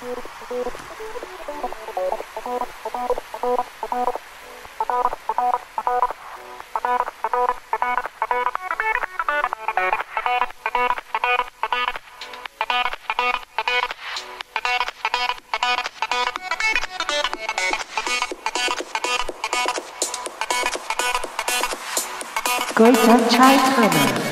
Goita Chai Khanna.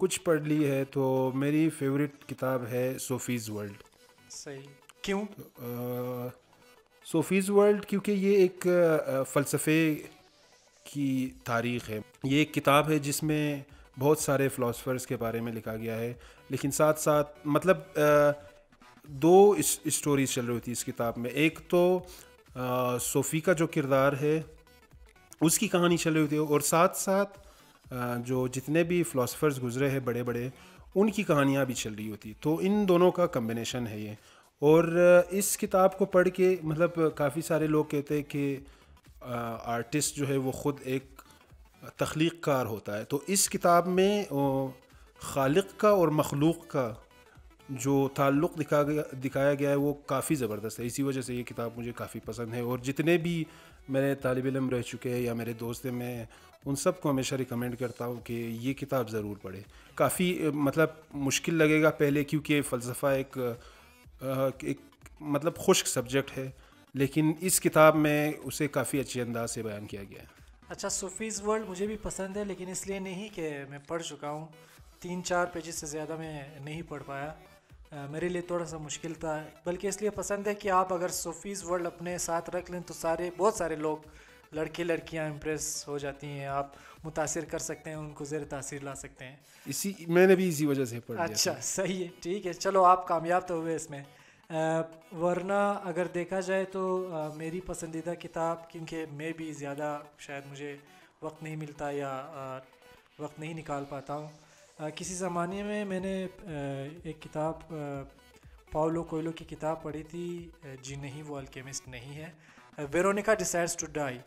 کچھ پڑھ لی ہے. تو میری فیوریٹ کتاب ہے صوفیز ورلڈ. صحیح. کیوں؟ صوفیز ورلڈ کیونکہ یہ ایک فلسفے کی تاریخ ہے. یہ ایک کتاب ہے جس میں بہت سارے فلاسفرز کے بارے میں لکھا گیا ہے, لیکن ساتھ ساتھ مطلب دو اسٹوریز چل رہی ہوتی اس کتاب میں. ایک تو صوفی کا جو کردار ہے اس کی کہانی چل رہی ہوتی ہے, اور ساتھ ساتھ جو جتنے بھی فلاسفرز گزرے ہیں بڑے بڑے ان کی کہانیاں بھی چل رہی ہوتی. تو ان دونوں کا کمبینیشن ہے یہ. اور اس کتاب کو پڑھ کے مطلب کافی سارے لوگ کہتے ہیں کہ آرٹسٹ جو ہے وہ خود ایک تخلیق کار ہوتا ہے. تو اس کتاب میں خالق کا اور مخلوق کا جو تعلق دکھایا گیا ہے وہ کافی زبردست ہے. اسی وجہ سے یہ کتاب مجھے کافی پسند ہے, اور جتنے بھی میرے طالب علم رہ چکے ہیں یا میرے دوست ہیں میں ان سب کو ہمیشہ ریکمینڈ کرتا ہوں کہ یہ کتاب ضرور پڑھیں. کافی مطلب مشکل لگے گا پہلے کیونکہ فلسفہ ایک مطلب خشک سبجیکٹ ہے, لیکن اس کتاب میں اسے کافی اچھے انداز سے بیان کیا گیا ہے. اچھا, صوفیز ورلڈ مجھے بھی پسند ہے, لیکن اس لیے نہیں کہ میں پڑھ چکا ہوں. 3-4 پیجز سے زیادہ میں نہیں پڑھ پایا, میرے لیے تھوڑا سا مشکل تھا. بلکہ اس لیے پسند ہے کہ آپ اگر صوفیز ورلڈ اپنے ساتھ رکھ لیں تو بہت سارے لوگ لڑکے لڑکیاں امپریس ہو جاتی ہیں, آپ متاثر کر سکتے ہیں, ان کو زیر تاثیر لا سکتے ہیں. میں نے بھی اسی وجہ سے پڑھ لیا. اچھا صحیح ہے, ٹھیک ہے, چلو آپ کامیاب تو ہوئے اس میں. ورنہ اگر دیکھا جائے تو میری پسندیدہ کتاب, کیونکہ میں بھی زیادہ شاید مجھے وقت نہیں ملتا یا وقت نہیں نکال پاتا ہوں. کسی زمانے میں میں نے ایک کتاب پاولو کوئلو کی کتاب پڑھی تھی, جی نہیں وہ الکیمسٹ نہیں ہے, ویرونیکا ڈیسائڈز ٹو ڈائی.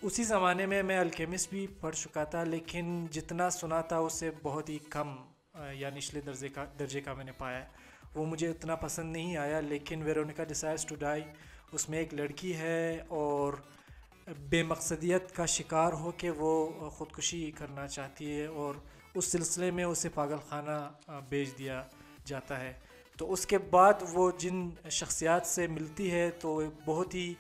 اسی زمانے میں الکیمسٹ بھی پڑھ چکا تھا, لیکن جتنا سنا تھا اس سے بہت ہی کم یا نچلے درجے کا میں نے پایا. وہ مجھے اتنا پسند نہیں آیا. لیکن ویرونیکا ڈیسائڈز ٹو ڈائی, اس میں ایک لڑکی ہے اور بے مقصدیت کا شکار ہو کے وہ خودکشی کرنا چاہتی ہے, اور اس سلسلے میں اسے پاگل خانہ بھیج دیا جاتا ہے. تو اس کے بعد وہ جن شخصیات سے ملتی ہے تو بہت ہی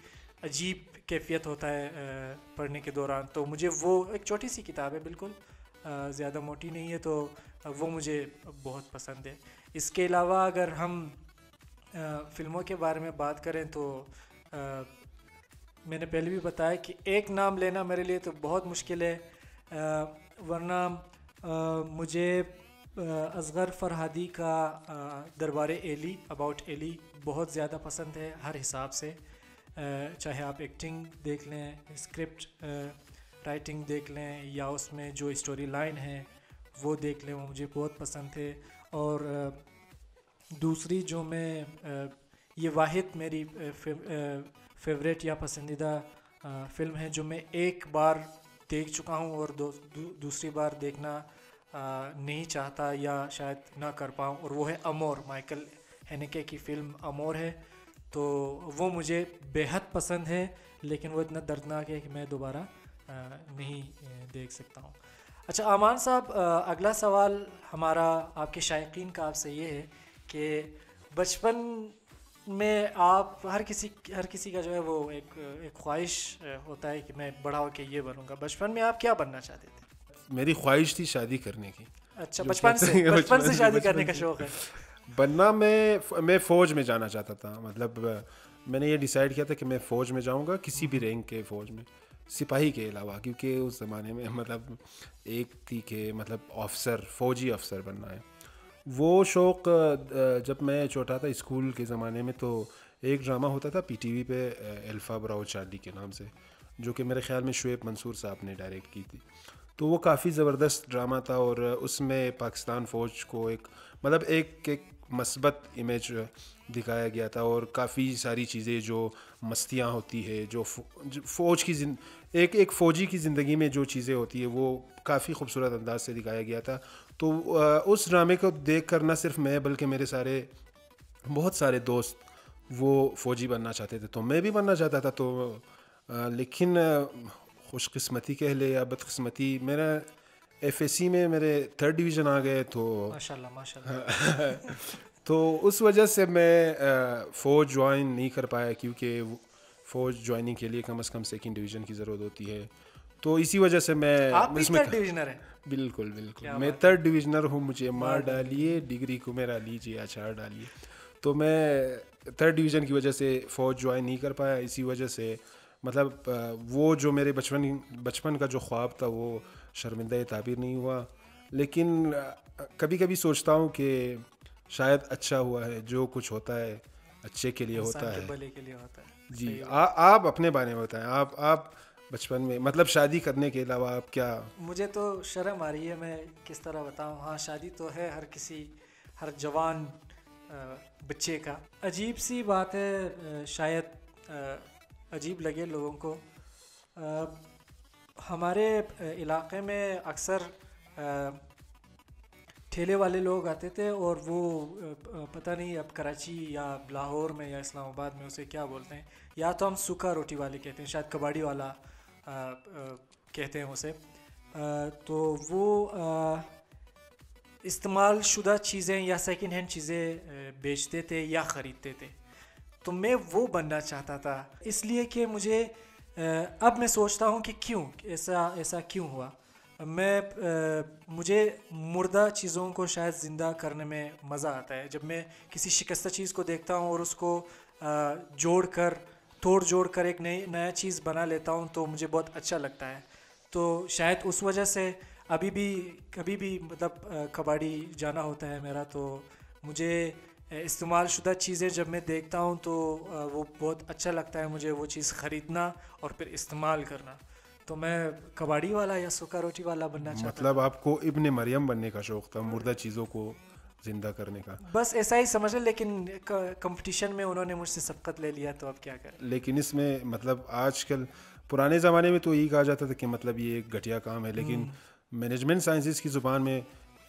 عجیب کیفیت ہوتا ہے پڑھنے کے دوران. تو مجھے وہ ایک چھوٹی سی کتاب ہے, بالکل زیادہ موٹی نہیں ہے, تو وہ مجھے بہت پسند ہے. اس کے علاوہ اگر ہم فلموں کے بارے میں بات کریں تو میں نے پہلے بھی بتایا کہ ایک نام لینا میرے لیے تو بہت مشکل ہے, ورنہ مجھے اصغر فرہادی کا دربار ایلی, اباؤٹ ایلی بہت زیادہ پسند ہے ہر حساب سے. چاہے آپ ایکٹنگ دیکھ لیں, اسکرپٹ رائٹنگ دیکھ لیں, یا اس میں جو اسٹوری لائن ہے وہ دیکھ لیں, وہ مجھے بہت پسند ہے. اور دوسری جو میں یہ واحد میری فیوریٹ یا پسندیدہ فلم ہے جو میں ایک بار دیکھ چکا ہوں اور دوسری بار دیکھنا نہیں چاہتا یا شاید نہ کر پاؤں, اور وہ ہے امور. مائیکل ہینیکے کی فلم امور ہے, تو وہ مجھے بے حد پسند ہے, لیکن وہ اتنا دردناک ہے کہ میں دوبارہ نہیں دیکھ سکتا ہوں. اچھا امان صاحب, اگلا سوال ہمارا آپ کے شائقین کا آپ سے یہ ہے کہ بچپن میں آپ ہر کسی کا جو ہے وہ ایک خواہش ہوتا ہے کہ میں بڑا ہو کے یہ بنوں گا. بچپن میں آپ کیا بننا چاہتے تھے؟ میری خواہش تھی شادی کرنے کی. اچھا, بچپن سے شادی کرنے کا شوق ہے. بننا میں فوج میں جانا چاہتا تھا. مطلب میں نے یہ ڈیسائیڈ کیا تھا کہ میں فوج میں جاؤں گا, کسی بھی رینک کے فوج میں, سپاہی کے علاوہ, کیونکہ اس زمانے میں مطلب ایک تھی کہ مطلب فوجی افسر بننا ہے. وہ شوق جب میں چھوٹا تھا اسکول کے زمانے میں, تو ایک ڈرامہ ہوتا تھا پی ٹی وی پہ الفا براؤ چارلی کے نام سے, جو کہ میرے خیال میں شعیب منصور صاحب نے ڈائریکٹ کی تھی. تو وہ کافی زبردست ڈرامہ تھا, اور اس میں پاکستان فوج کو ایک مثبت امیج دکھایا گیا تھا, اور کافی ساری چیزیں جو مستیاں ہوتی ہے, جو فوج کی ایک فوجی کی زندگی میں جو چیزیں ہوتی ہیں وہ کافی خوبصورت انداز سے دکھایا گیا تھا. تو اس ڈرامے کو دیکھ کر نہ صرف میں بلکہ میرے بہت سارے دوست وہ فوجی بننا چاہتے تھے, تو میں بھی بننا چاہتا تھا. تو لیکن خوش قسمتی کہہ لے یا بدقسمتی, میرا ایف ایس سی میں میرے 3rd ڈویژن آ گئے, تو ماشاءاللہ تو اس وجہ سے میں فوج جوائن نہیں کر پایا, کیونکہ فوج جوائننگ کے لیے کم از کم 2nd ڈویژن کی ضرورت ہوتی ہے. تو اسی وجہ سے میں آپ بھی تھرڈ ڈویژنر ہیں؟ بالکل بالکل میں تھرڈ ڈویژنر ہوں. مجھے مار ڈالیے ڈگری کو میرا لیجیے اچار ڈالیے. تو میں تھرڈ ڈویژن کی وجہ سے فوج جوائن نہیں کر پایا. اسی وجہ سے مطلب وہ جو میرے بچپن کا جو خواب تھا وہ شرمندہ تعبیر نہیں ہوا. لیکن کبھی کبھی سوچتا ہوں کہ شاید اچھا ہوا ہے, جو کچھ ہوتا ہے اچھے کے لیے ہوتا ہے, بھلے کے لیے ہوتا ہے. جی. آپ اپنے بارے میں بتائیں, آپ بچپن میں مطلب شادی کرنے کے علاوہ آپ کیا؟ مجھے تو شرم آ رہی ہے میں کس طرح بتاؤں. ہاں شادی تو ہے ہر جوان بچے کا. عجیب سی بات ہے, شاید عجیب لگے لوگوں کو. ہمارے علاقے میں اکثر ٹھیلے والے لوگ آتے تھے, اور وہ پتہ نہیں اب کراچی یا لاہور میں یا اسلام آباد میں اسے کیا بولتے ہیں, یا تو ہم سوکھا روٹی والے کہتے ہیں, شاید کباڑی والا کہتے ہیں اسے. تو وہ استعمال شدہ چیزیں یا سیکنڈ ہینڈ چیزیں بیچتے تھے یا خریدتے تھے. تو میں وہ بننا چاہتا تھا, اس لیے کہ مجھے اب میں سوچتا ہوں کہ کیوں ایسا کیوں ہوا. مجھے مردہ چیزوں کو شاید زندہ کرنے میں مزہ آتا ہے. جب میں کسی شکستہ چیز کو دیکھتا ہوں اور اس کو توڑ جوڑ کر ایک نیا چیز بنا لیتا ہوں تو مجھے بہت اچھا لگتا ہے. تو شاید اس وجہ سے کبھی بھی مطلب کباڑی جانا ہوتا ہے میرا, تو مجھے استعمال شدہ چیزیں جب میں دیکھتا ہوں تو وہ بہت اچھا لگتا ہے مجھے وہ چیز خریدنا اور پھر استعمال کرنا. تو میں کباڑی والا یا سوکھا روٹی والا بننا چاہتا. مطلب آپ کو ابن مریم بننے کا شوق تھا, مردہ چیزوں کو زندہ کرنے کا. بس ایسا ہی سمجھ لیں, لیکن کمپٹیشن میں انہوں نے مجھ سے سبقت لے لیا, تو اب کیا کریں. لیکن اس میں مطلب آج کل پرانے زمانے میں تو یہی کہا جاتا تھا کہ مطلب یہ ایک گھٹیا کام ہے, لیکن مینجمنٹ سائنسز کی زبان میں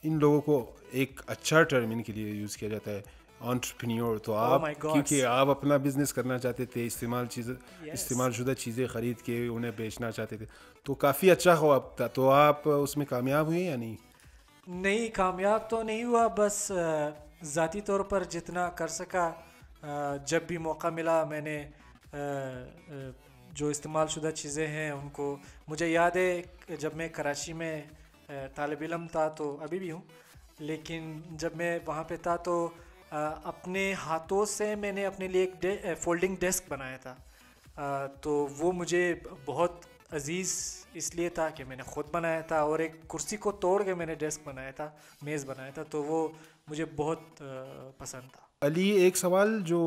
ان لوگوں کو ایک اچھا ٹرم ان کے لیے یوز کیا جاتا ہے, انٹرپرینیور. تو آپ کیونکہ آپ اپنا بزنس کرنا چاہتے تھے, استعمال شدہ چیزیں خرید کے انہیں بیچنا چاہتے تھے, تو کافی اچھا خواب تھا. تو آپ اس میں کامیاب ہوئے یا نہیں؟ نہیں, کامیاب تو نہیں ہوا, بس ذاتی طور پر جتنا کر سکا جب بھی موقع ملا میں نے جو استعمال شدہ چیزیں ہیں ان کو. مجھے یاد ہے جب میں کراچی میں طالب علم تھا, تو ابھی بھی ہوں, لیکن جب میں وہاں پہ تھا تو اپنے ہاتھوں سے میں نے اپنے لیے ایک فولڈنگ ڈیسک بنایا تھا. تو وہ مجھے بہت عزیز اس لیے تھا کہ میں نے خود بنایا تھا, اور ایک کرسی کو توڑ کے میں نے ڈیسک بنایا تھا, میز بنایا تھا, تو وہ مجھے بہت پسند تھا. علی, ایک سوال جو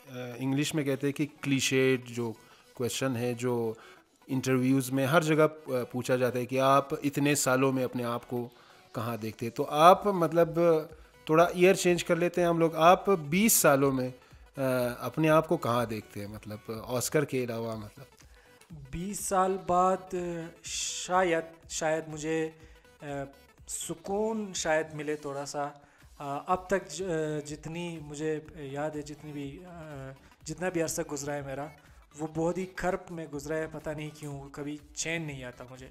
انگلش میں کہتے ہیں کہ کلیشیڈ جو کویشچن ہے, جو انٹرویوز میں ہر جگہ پوچھا جاتا ہے کہ آپ اتنے سالوں میں اپنے آپ کو کہاں دیکھتے ہیں. تو آپ مطلب تھوڑا ایئر چینج کر لیتے ہیں ہم لوگ, آپ 20 سالوں میں اپنے آپ کو کہاں دیکھتے ہیں, مطلب آسکر کے علاوہ؟ مطلب 20 سال بعد شاید مجھے سکون شاید ملے تھوڑا سا. اب تک جتنی مجھے یاد ہے, جتنا بھی عرصہ گزرا ہے میرا, وہ بہت ہی کرب میں گزرا ہے. پتہ نہیں کیوں کبھی چین نہیں آتا مجھے.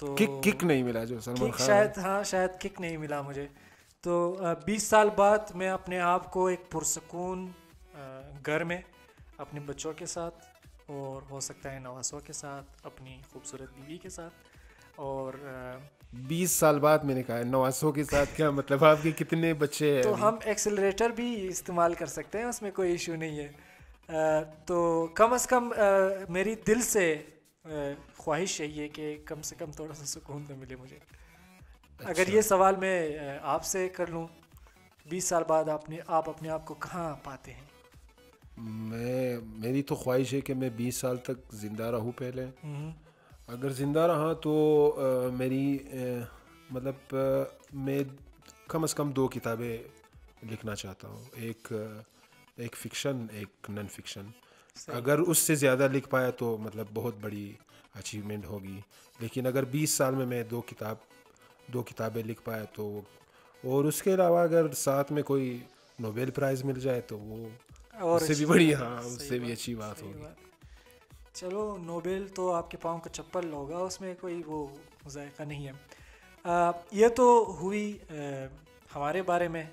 تو کک نہیں ملا جو سلمان خان, شاید کک نہیں ملا مجھے. تو 20 سال بعد میں اپنے آپ کو ایک پرسکون گھر میں اپنے بچوں کے ساتھ, اور ہو سکتا ہے نواسوں کے ساتھ, اپنی خوبصورت بیوی کے ساتھ. اور 20 سال بعد میں نے کہا نواسوں کے ساتھ, کیا مطلب آپ کے کتنے بچے ہیں؟ تو ہم ایکسلریٹر بھی استعمال کر سکتے ہیں, اس میں کوئی ایشو نہیں ہے. تو کم از کم میری دل سے خواہش یہی ہے کہ کم سے کم تھوڑا سا سکون تو ملے مجھے. اگر یہ سوال میں آپ سے کر لوں, 20 سال بعد آپ اپنے آپ کو کہاں پاتے ہیں؟ میری تو خواہش ہے کہ میں 20 سال تک زندہ رہوں. پہلے اگر زندہ رہا تو میری مطلب میں کم از کم 2 کتابیں لکھنا چاہتا ہوں, ایک فکشن, ایک نان فکشن. اگر اس سے زیادہ لکھ پایا تو مطلب بہت بڑی اچیومنٹ ہوگی. لیکن اگر 20 سال میں 2 کتابیں لکھ پایا تو, اور اس کے علاوہ اگر ساتھ میں کوئی نوبیل پرائز مل جائے تو وہ اس سے بھی بڑی, ہاں اس سے بھی اچھی بات ہوگی. چلو, نوبیل تو آپ کے پاؤں کا چپل ہوگا, اس میں کوئی وہ ذائقہ نہیں ہے. یہ تو ہوئی ہمارے بارے میں,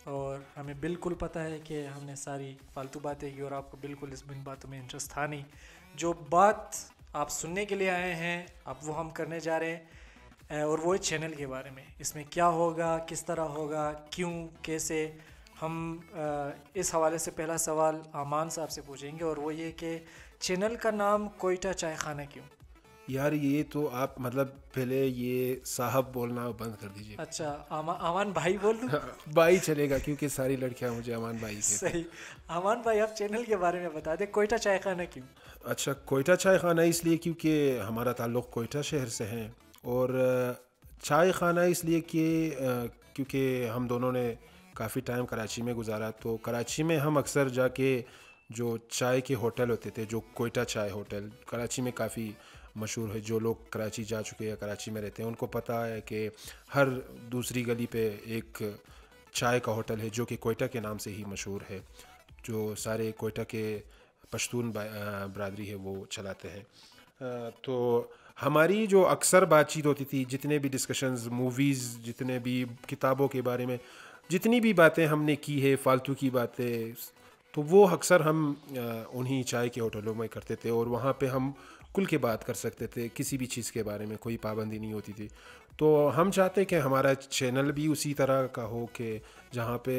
اور ہمیں بالکل پتہ ہے کہ ہم نے ساری فالتو باتیں کی, اور آپ کو بالکل ان باتوں میں انٹرسٹ تھا نہیں. جو بات آپ سننے کے لیے آئے ہیں، اب وہ ہم کرنے جا رہے ہیں، اور وہ چینل کے بارے میں، اس میں کیا ہوگا، کس طرح ہوگا، کیوں، کیسے. ہم اس حوالے سے پہلا سوال امان صاحب سے پوچھیں گے، اور وہ یہ کہ چینل کا نام کوئٹہ چائے خانہ کیوں؟ یار یہ تو آپ مطلب پہلے یہ صاحب بولنا بند کر دیجیے. اچھا امان بھائی بول لوں؟ بھائی چلے گا کیونکہ ساری لڑکیاں مجھے امان بھائی کہتے ہیں. صحیح. امان بھائی آپ چینل کے بارے میں بتا دیں، کوئٹہ چائے خانہ کیوں؟ اچھا، کوئٹہ چائے خانہ اس لیے کیونکہ ہمارا تعلق کوئٹہ شہر سے ہے، اور چائے خانہ اس لیے کہ کیونکہ ہم دونوں نے کافی ٹائم کراچی میں گزارا، تو کراچی میں ہم اکثر جا کے جو چائے کے ہوٹل ہوتے تھے، جو کوئٹہ چائے ہوٹل کراچی میں کافی مشہور ہے، جو لوگ کراچی جا چکے یا کراچی میں رہتے ہیں ان کو پتہ ہے کہ ہر دوسری گلی پہ ایک چائے کا ہوٹل ہے جو کہ کوئٹہ کے نام سے ہی مشہور ہے، جو سارے کوئٹہ کے پشتون برادری ہے وہ چلاتے ہیں. تو ہماری جو اکثر بات چیت ہوتی تھی، جتنے بھی ڈسکشنز موویز، جتنے بھی کتابوں کے بارے میں جتنی بھی باتیں ہم نے کی ہے، فالتو کی باتیں، تو وہ اکثر ہم انہی چائے کے ہوٹلوں میں کرتے تھے، اور وہاں پہ ہم کل کے بات کر سکتے تھے، کسی بھی چیز کے بارے میں کوئی پابندی نہیں ہوتی تھی. تو ہم چاہتے کہ ہمارا چینل بھی اسی طرح کا ہو کہ جہاں پہ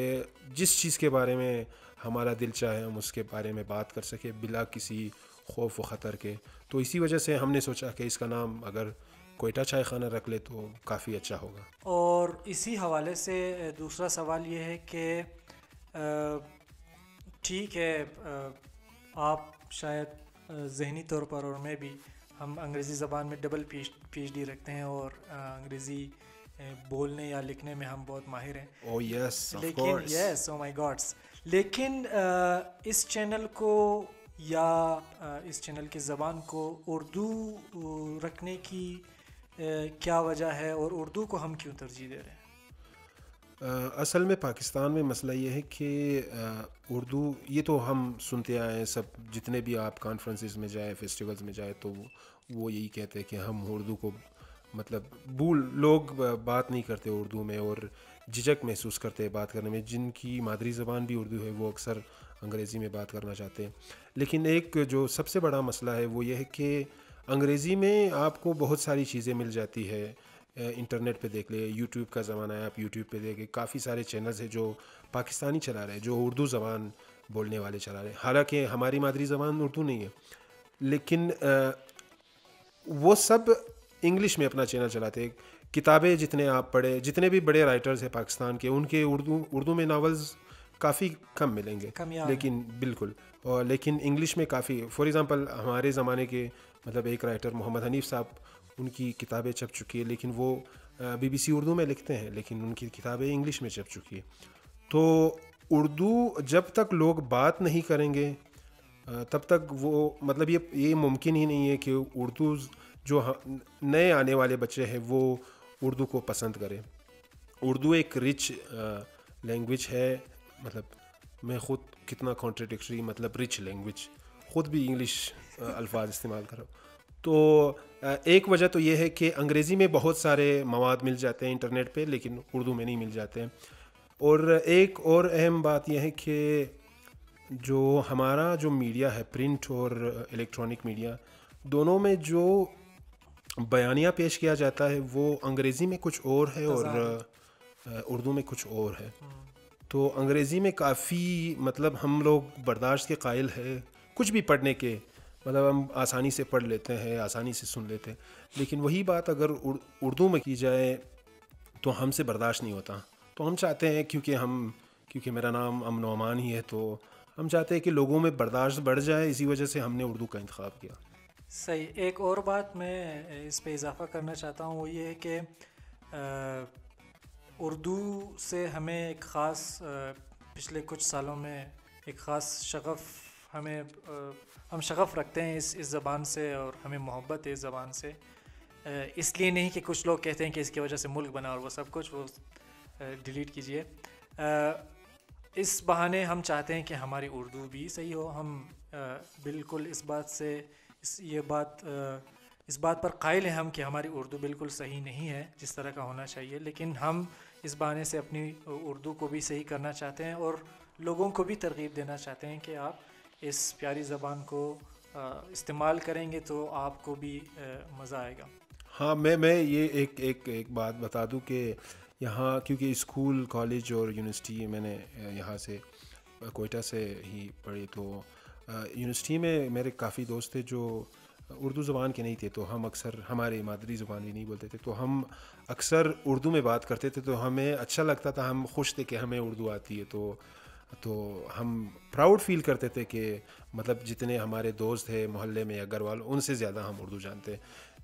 جس چیز کے بارے میں ہمارا دل چاہے ہم اس کے بارے میں بات کر سکیں بلا کسی خوف و خطر کے. تو اسی وجہ سے ہم نے سوچا کہ اس کا نام اگر کوئٹہ چائے خانہ رکھ لے تو کافی اچھا ہوگا. اور اسی حوالے سے دوسرا سوال یہ ہے کہ ٹھیک ہے، آپ شاید ذہنی طور پر اور میں بھی، ہم انگریزی زبان میں ڈبل پی ایچ ڈی رکھتے ہیں، اور انگریزی بولنے یا لکھنے میں ہم بہت ماہر ہیں. Oh yes, of لیکن course. یس، او مائی گاڈس، لیکن اس چینل کو یا اس چینل کی زبان کو اردو رکھنے کی کیا وجہ ہے، اور اردو کو ہم کیوں ترجیح دے رہے ہیں؟ اصل میں پاکستان میں مسئلہ یہ ہے کہ اردو، یہ تو ہم سنتے آئے ہیں سب، جتنے بھی آپ کانفرنسز میں جائیں، فیسٹیولز میں جائیں، تو وہ یہی کہتے ہیں کہ ہم اردو کو مطلب لوگ بات نہیں کرتے اردو میں، اور جھجک محسوس کرتے ہیں بات کرنے میں. جن کی مادری زبان بھی اردو ہے وہ اکثر انگریزی میں بات کرنا چاہتے ہیں. لیکن ایک جو سب سے بڑا مسئلہ ہے وہ یہ ہے کہ انگریزی میں آپ کو بہت ساری چیزیں مل جاتی ہے. انٹرنیٹ پہ دیکھ لے، یوٹیوب کا زمانہ ہے، آپ یوٹیوب پہ دیکھیں کافی سارے چینلز ہیں جو پاکستانی چلا رہے ہیں، جو اردو زبان بولنے والے چلا رہے ہیں. حالانکہ ہماری مادری زبان اردو نہیں ہے، لیکن وہ سب انگلش میں اپنا چینل چلاتے ہیں. کتابیں جتنے آپ پڑھے، جتنے بھی بڑے رائٹرز ہیں پاکستان کے، ان کے اردو میں ناولز کافی کم ملیں گے، لیکن بالکل، اور لیکن انگلش میں کافی. فار ایگزامپل ہمارے زمانے کے مطلب ایک رائٹر محمد حنیف صاحب، ان کی کتابیں چھپ چکی ہے، لیکن وہ BBC اردو میں لکھتے ہیں، لیکن ان کی کتابیں انگلش میں چھپ چکی ہے. تو اردو جب تک لوگ بات نہیں کریں گے تب تک وہ مطلب یہ ممکن ہی نہیں ہے کہ اردو جو نئے آنے والے بچے ہیں وہ اردو کو پسند کریں. اردو ایک رچ لینگویج ہے، مطلب میں خود کتنا کانٹرڈکٹری، مطلب رچ لینگویج، خود بھی انگلش الفاظ استعمال کر رہا ہوں. تو ایک وجہ تو یہ ہے کہ انگریزی میں بہت سارے مواد مل جاتے ہیں انٹرنیٹ پہ، لیکن اردو میں نہیں مل جاتے ہیں. اور ایک اور اہم بات یہ ہے کہ جو ہمارا جو میڈیا ہے، پرنٹ اور الیکٹرانک میڈیا، دونوں میں جو بیانیہ پیش کیا جاتا ہے وہ انگریزی میں کچھ اور ہے اور اردو میں کچھ اور ہے. تو انگریزی میں کافی مطلب ہم لوگ برداشت کے قائل ہے کچھ بھی پڑھنے کے، مطلب ہم آسانی سے پڑھ لیتے ہیں، آسانی سے سن لیتے ہیں. لیکن وہی بات اگر اردو میں کی جائے تو ہم سے برداشت نہیں ہوتا. تو ہم چاہتے ہیں کیونکہ میرا نام امن و امان ہی ہے، تو ہم چاہتے ہیں کہ لوگوں میں برداشت بڑھ جائے، اسی وجہ سے ہم نے اردو کا انتخاب کیا. صحیح. ایک اور بات میں اس پہ اضافہ کرنا چاہتا ہوں، وہ یہ ہے کہ اردو سے ہمیں ایک خاص پچھلے کچھ سالوں میں ایک خاص شغف ہم شغف رکھتے ہیں اس زبان سے، اور ہمیں محبت ہے اس زبان سے. اس لیے نہیں کہ کچھ لوگ کہتے ہیں کہ اس کی وجہ سے ملک بنا اور وہ سب کچھ، وہ ڈیلیٹ کیجئے. اس بہانے ہم چاہتے ہیں کہ ہماری اردو بھی صحیح ہو. ہم بالکل اس بات پر قائل ہیں ہم کہ ہماری اردو بالکل صحیح نہیں ہے جس طرح کا ہونا چاہیے، لیکن ہم اس بہانے سے اپنی اردو کو بھی صحیح کرنا چاہتے ہیں، اور لوگوں کو بھی ترغیب دینا چاہتے ہیں کہ آپ اس پیاری زبان کو استعمال کریں گے تو آپ کو بھی مزہ آئے گا. ہاں میں یہ ایک بات بتا دوں کہ یہاں کیونکہ اسکول کالج اور یونیورسٹی میں نے یہاں سے کوئٹہ سے ہی پڑھی, تو یونیورسٹی میں میرے کافی دوست تھے جو اردو زبان کے نہیں تھے, تو ہم اکثر ہماری مادری زبان بھی نہیں بولتے تھے, تو ہم اکثر اردو میں بات کرتے تھے, تو ہمیں اچھا لگتا تھا, ہم خوش تھے کہ ہمیں اردو آتی ہے, تو ہم پراؤڈ فیل کرتے تھے کہ مطلب جتنے ہمارے دوست تھے محلے میں یا گھر والوں ان سے زیادہ ہم اردو جانتے.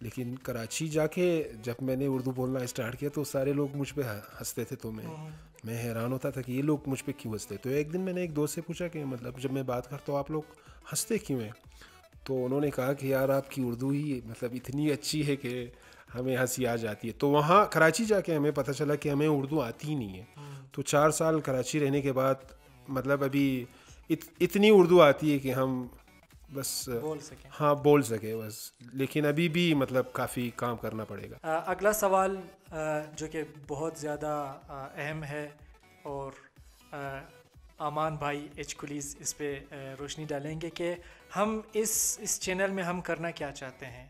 لیکن کراچی جا کے جب میں نے اردو بولنا اسٹارٹ کیا تو سارے لوگ مجھ پہ ہنستے تھے, تو میں حیران ہوتا تھا کہ یہ لوگ مجھ پہ کیوں ہنستے. تو ایک دن میں نے ایک دوست سے پوچھا کہ مطلب جب میں بات کرتا ہوں آپ لوگ ہنستے کیوں ہیں, تو انہوں نے کہا کہ یار آپ کی اردو ہی مطلب اتنی اچھی ہے کہ ہمیں ہنسی آ جاتی ہے. تو وہاں کراچی جا کے ہمیں پتہ چلا کہ ہمیں اردو آتی ہی نہیں ہے. تو 4 سال کراچی رہنے کے بعد مطلب ابھی اتنی اردو آتی ہے کہ ہم بس بول سکے بس, لیکن ابھی بھی مطلب کافی کام کرنا پڑے گا. اگلا سوال جو کہ بہت زیادہ اہم ہے اور امان بھائی ایچ کلیز اس پہ روشنی ڈالیں گے کہ ہم اس چینل میں ہم کرنا کیا چاہتے ہیں.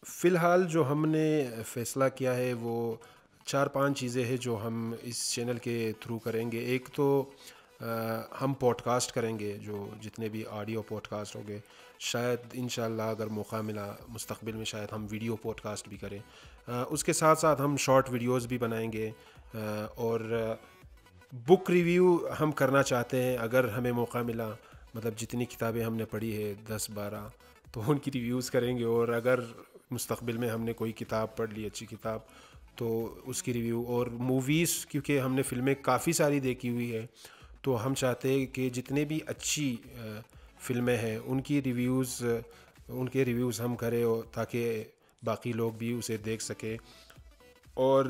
فی الحال جو ہم نے فیصلہ کیا ہے وہ 4-5 چیزیں ہیں جو ہم اس چینل کے تھرو کریں گے. ایک تو ہم پوڈ کاسٹ کریں گے, جو جتنے بھی آڈیو پوڈ کاسٹ ہوں گے, شاید انشاءاللہ اگر موقع ملا مستقبل میں شاید ہم ویڈیو پوڈ کاسٹ بھی کریں. اس کے ساتھ ساتھ ہم شارٹ ویڈیوز بھی بنائیں گے, اور بک ریویو ہم کرنا چاہتے ہیں اگر ہمیں موقع ملا. مطلب جتنی کتابیں ہم نے پڑھی ہے 10-12 تو ان کی ریویوز کریں گے, اور اگر مستقبل میں ہم نے کوئی کتاب پڑھ لی اچھی کتاب تو اس کی ریویو. اور موویز کیونکہ ہم نے فلمیں کافی ساری دیکھی ہوئی ہے, تو ہم چاہتے ہیں کہ جتنے بھی اچھی فلمیں ہیں ان کے ریویوز ہم کریں, اور تاکہ باقی لوگ بھی اسے دیکھ سکیں. اور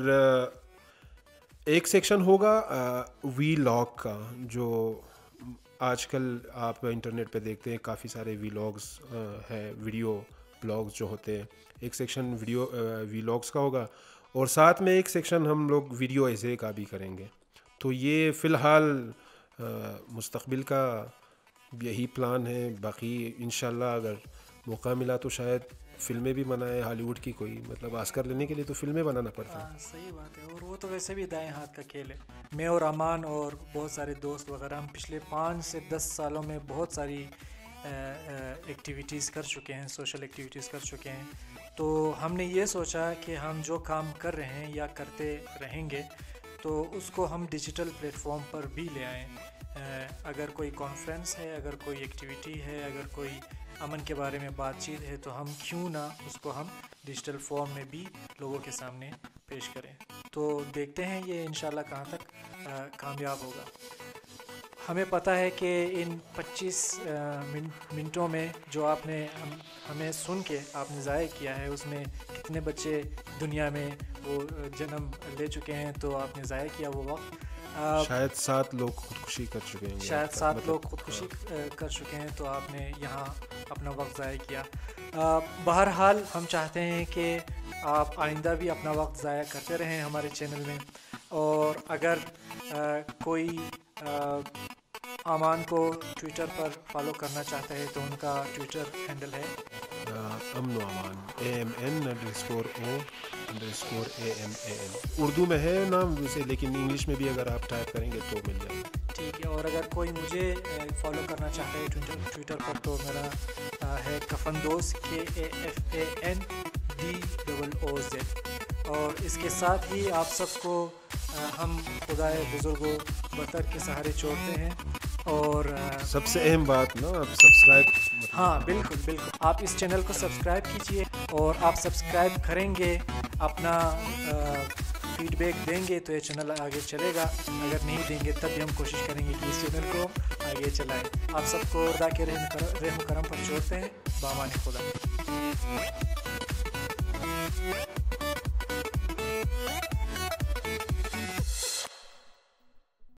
ایک سیکشن ہوگا وی لاگ کا, جو آج کل آپ انٹرنیٹ پہ دیکھتے ہیں کافی سارے وی لاگز ہیں, ویڈیو بلاگز جو ہوتے ہیں. ایک سیکشن وی لاگز کا ہوگا, اور ساتھ میں ایک سیکشن ہم لوگ ویڈیو ایسے کا بھی کریں گے. تو یہ فی الحال مستقبل کا یہی پلان ہے. باقی انشاءاللہ اگر موقع ملا تو شاید فلمیں بھی بنائیں, ہالی ووڈ کی کوئی مطلب آسکر لینے کے لیے تو فلمیں بنانا پڑتا ہے. صحیح بات ہے, اور وہ تو ویسے بھی دائیں ہاتھ کا کھیل ہے. میں اور امان اور بہت سارے دوست وغیرہ ہم پچھلے 5 سے 10 سالوں میں بہت ساری ایکٹیویٹیز کر چکے ہیں, سوشل ایکٹیویٹیز کر چکے ہیں. تو ہم نے یہ سوچا کہ ہم جو کام کر رہے ہیں یا کرتے رہیں گے تو اس کو ہم ڈیجیٹل پلیٹ فارم پر بھی لے آئیں. اگر کوئی کانفرنس ہے, اگر کوئی ایکٹیویٹی ہے, اگر کوئی امن کے بارے میں بات چیت ہے, تو ہم کیوں نہ اس کو ہم ڈیجیٹل فارم میں بھی لوگوں کے سامنے پیش کریں. تو دیکھتے ہیں یہ انشاءاللہ کہاں تک کامیاب ہوگا. ہمیں پتہ ہے کہ ان 25 منٹوں میں جو آپ نے ہمیں سن کے آپ نے ضائع کیا ہے, اس میں کتنے بچے دنیا میں وہ جنم لے چکے ہیں, تو آپ نے ضائع کیا وہ وقت. شاید 7 لوگ خودکشی کر چکے ہیں, شاید 7 لوگ خودکشی کر چکے ہیں, تو آپ نے یہاں اپنا وقت ضائع کیا. بہرحال ہم چاہتے ہیں کہ آپ آئندہ بھی اپنا وقت ضائع کرتے رہیں ہمارے چینل میں. اور اگر کوئی امان کو ٹویٹر پر فالو کرنا چاہتا ہے تو ان کا ٹویٹر ہینڈل ہے امن و امان AMN_O_AMAN. اردو میں ہے نام ویسے, لیکن انگلش میں بھی اگر آپ ٹائپ کریں گے تو مل جائے گا. ٹھیک ہے. اور اگر کوئی مجھے فالو کرنا چاہتا ہے ٹویٹر پر تو میرا ہے کفندوز KAFANDOOZ. اور اس کے ساتھ ہی آپ سب کو ہم خدائے بزرگ و برتر کے سہارے چھوڑتے ہیں. اور سب سے اہم بات نا, آپ سبسکرائب. ہاں بالکل بالکل, آپ اس چینل کو سبسکرائب کیجئے, اور آپ سبسکرائب کریں گے, اپنا فیڈ بیک دیں گے تو یہ چینل آگے چلے گا. اگر نہیں دیں گے تب بھی ہم کوشش کریں گے کہ اس چینل کو آگے چلائیں. آپ سب کو خدا کے رحم و کرم پر چھوڑتے ہیں. بامان خدا.